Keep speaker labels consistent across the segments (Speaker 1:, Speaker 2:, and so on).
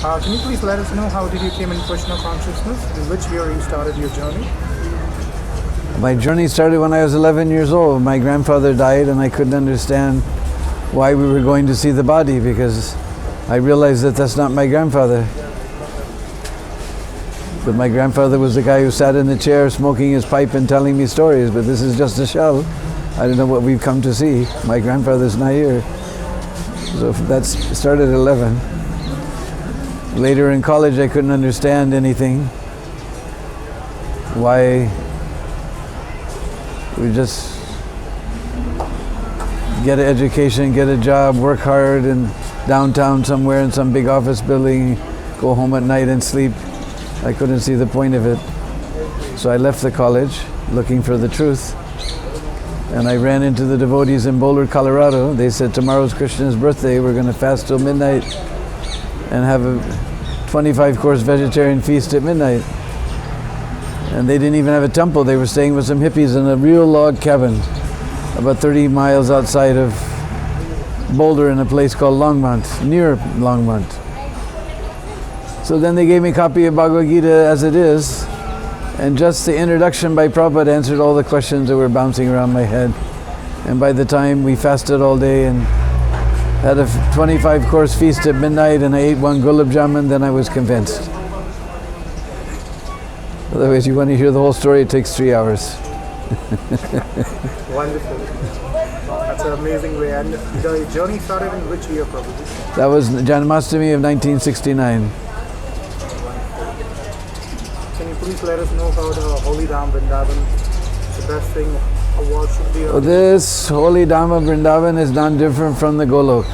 Speaker 1: Can you please let us know how did you came in Krishna consciousness? In which year you started your journey?
Speaker 2: My journey started when I was 11 years old. My grandfather died and I couldn't understand why we were going to see the body, because I realized that that's not my grandfather. But my grandfather was the guy who sat in the chair smoking his pipe and telling me stories, but this is just a shell. I don't know what we've come to see. My grandfather's not here. So that started at 11. Later in college I couldn't understand anything. Why we just get an education, get a job, work hard in downtown somewhere in some big office building, go home at night and sleep. I couldn't see the point of it. So I left the college looking for the truth. And I ran into the devotees in Boulder, Colorado. They said, tomorrow's Krishna's birthday, we're going to fast till midnight and have a 25-course vegetarian feast at midnight. And they didn't even have a temple. They were staying with some hippies in a real log cabin about 30 miles outside of Boulder in a place called Longmont, near Longmont. So then they gave me a copy of Bhagavad Gita as it is, and just the introduction by Prabhupada answered all the questions that were bouncing around my head. And by the time we fasted all day and had a 25-course feast at midnight and I ate one gulab jamun, then I was convinced. Otherwise, you want to hear the whole story, it takes 3 hours.
Speaker 1: Wonderful. That's an amazing way. And the journey started in which year, Prabhu?
Speaker 2: That was Janmashtami of 1969.
Speaker 1: Can you please let us know about Holy Dham Vrindavan? The best thing, what should be...
Speaker 2: This Holy Dham of Vrindavan is not different from the Golok.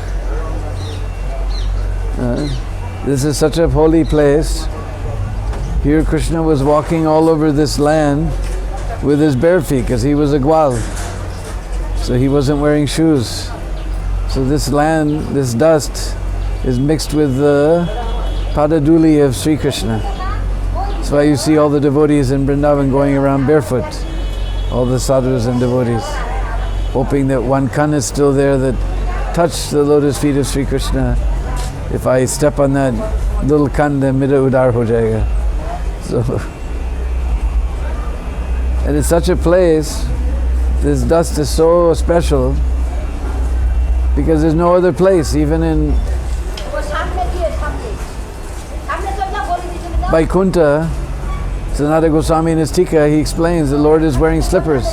Speaker 2: This is such a holy place. Here Krishna was walking all over this land with his bare feet because he was a gwal. So he wasn't wearing shoes. So this land, this dust, is mixed with the padaduli of Sri Krishna. That's why you see all the devotees in Vrindavan going around barefoot. All the sadhus and devotees, hoping that one kan is still there that touched the lotus feet of Sri Krishna. If I step on that little kan, then mera udar ho jayega. So, and it's such a place, this dust is so special because there's no other place, even in Vaikuntha. Sanatana Goswami in his Tika, he explains the Lord is wearing slippers.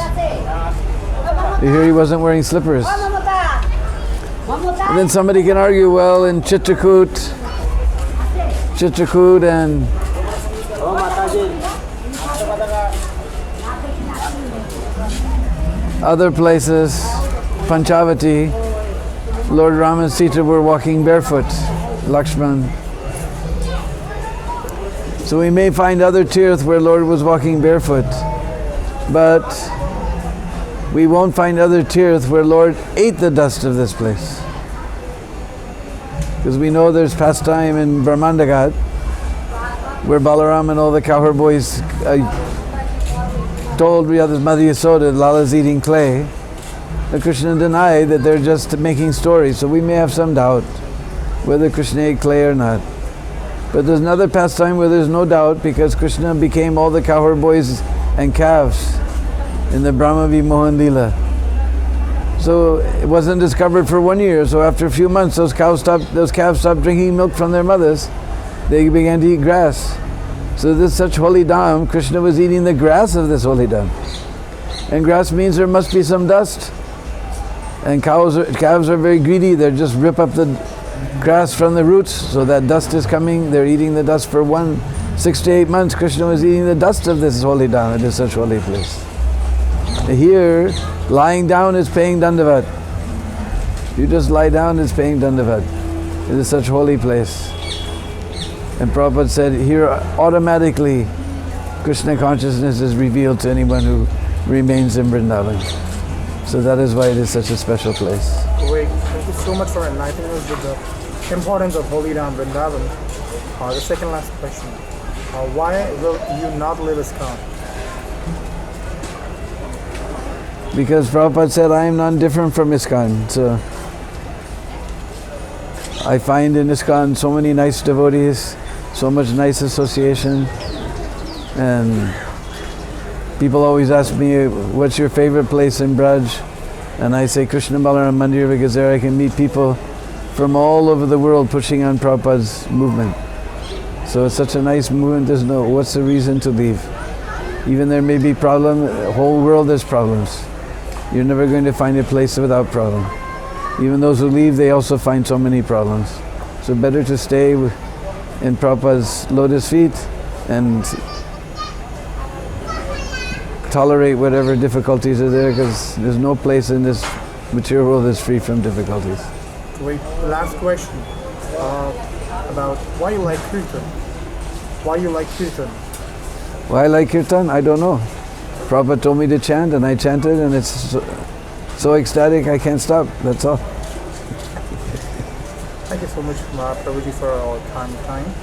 Speaker 2: You hear he wasn't wearing slippers. And then somebody can argue, well, in Chitrakoot and other places, Panchavati, Lord Ram and Sita were walking barefoot, Lakshman. So we may find other tirth where Lord was walking barefoot, but we won't find other tirth where Lord ate the dust of this place. Because we know there's pastime in Brahmandagat, where Balaram and all the cowherd boys told Mother Yasoda, Lala's eating clay. And Krishna denied that they're just making stories, so we may have some doubt whether Krishna ate clay or not. But there's another pastime where there's no doubt, because Krishna became all the cowherd boys and calves in the Brahma Vimohan Leela. So it wasn't discovered for 1 year, so after a few months those calves stopped drinking milk from their mothers. They began to eat grass. So this such holy dham, Krishna was eating the grass of this holy dham. And grass means there must be some dust. And calves are very greedy, they just rip up the grass from the roots, so that dust is coming, they're eating the dust for 6 to 8 months. Krishna was eating the dust of this holy dham. It is such a holy place. Here, lying down is paying dandavat. You just lie down, it's paying dandavat. It is such a holy place. And Prabhupada said, here automatically Krishna consciousness is revealed to anyone who remains in Vrindavan. So that is why it is such a special place.
Speaker 1: Great. Thank you so much for enlightening us with the importance of Holy Dham Vrindavan. The second last question. Why will you not live ISKCON? Because
Speaker 2: Prabhupada said, I am not different from ISKCON. So I find in ISKCON so many nice devotees, so much nice association, and people always ask me, what's your favorite place in Braj? And I say Krishna Balaram Mandir, because there I can meet people from all over the world pushing on Prabhupada's movement. So it's such a nice movement, what's the reason to leave? Even there may be problem, the whole world has problems. You're never going to find a place without problem. Even those who leave, they also find so many problems. So better to stay in Prabhupada's lotus feet and tolerate whatever difficulties are there, because there's no place in this material world that's free from difficulties.
Speaker 1: Wait, last question about why you like Kirtan. Why you like Kirtan?
Speaker 2: Why I like Kirtan? I don't know. Prabhupada told me to chant and I chanted, and it's so ecstatic I can't stop, that's all.
Speaker 1: Thank you so much, Prabhuji, for our time.